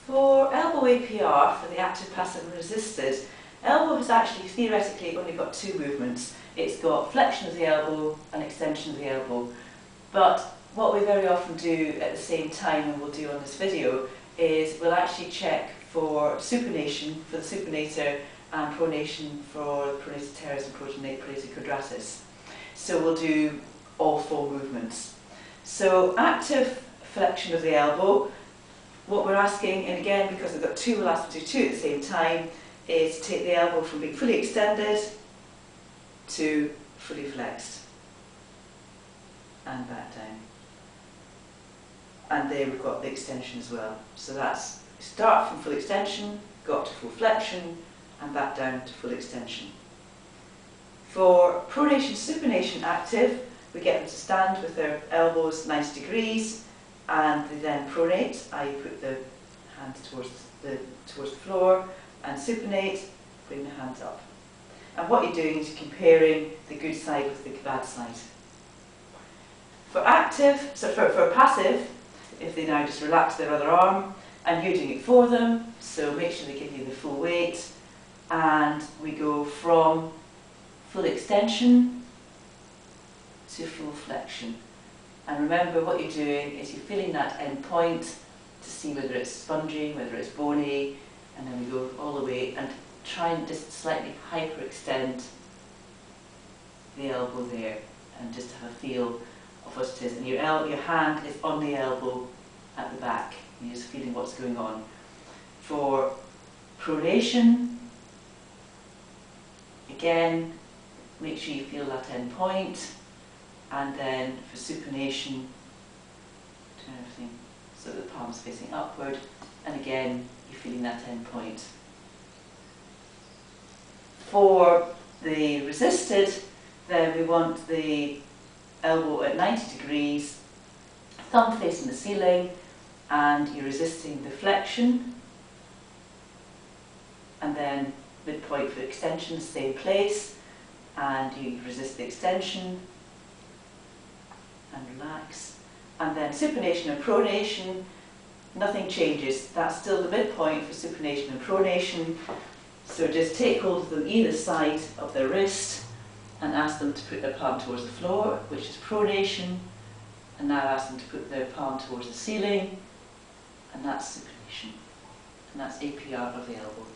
For elbow APR, for the active, passive and resisted, elbow has actually theoretically only got two movements. It's got flexion of the elbow and extension of the elbow. But what we very often do at the same time, and we'll do on this video, is we'll actually check for supination for the supinator and pronation for the pronated teres and pronated quadratus. So we'll do all four movements. So active flexion of the elbow, what we're asking, and again because we've got two, we'll ask to do two at the same time, is to take the elbow from being fully extended to fully flexed and back down. And there we've got the extension as well. So that's start from full extension, got to full flexion, and back down to full extension. For pronation supination active, we get them to stand with their elbows 90 degrees, and they then pronate, i.e. put the hands towards the floor, and supinate, bring the hands up. And what you're doing is you're comparing the good side with the bad side. For active, so for passive, if they now just relax their other arm, and you're doing it for them, so make sure they give you the full weight, and we go from full extension to full flexion. And remember, what you're doing is you're feeling that end point to see whether it's spongy, whether it's bony, and then we go all the way and try and just slightly hyperextend the elbow there, and just have a feel of what it is. And your hand is on the elbow at the back. You're just feeling what's going on. For pronation, again, make sure you feel that end point. And then for supination, turn everything so that the palm's facing upward. And again, you're feeling that end point. For the resisted, then we want the elbow at 90 degrees, thumb facing the ceiling, and you're resisting the flexion. And then midpoint for extension, same place, and you resist the extension and relax. And then supination and pronation, nothing changes. That's still the midpoint for supination and pronation. So just take hold of them either side of their wrist and ask them to put their palm towards the floor, which is pronation, and now ask them to put their palm towards the ceiling, and that's supination. And that's APR of the elbow.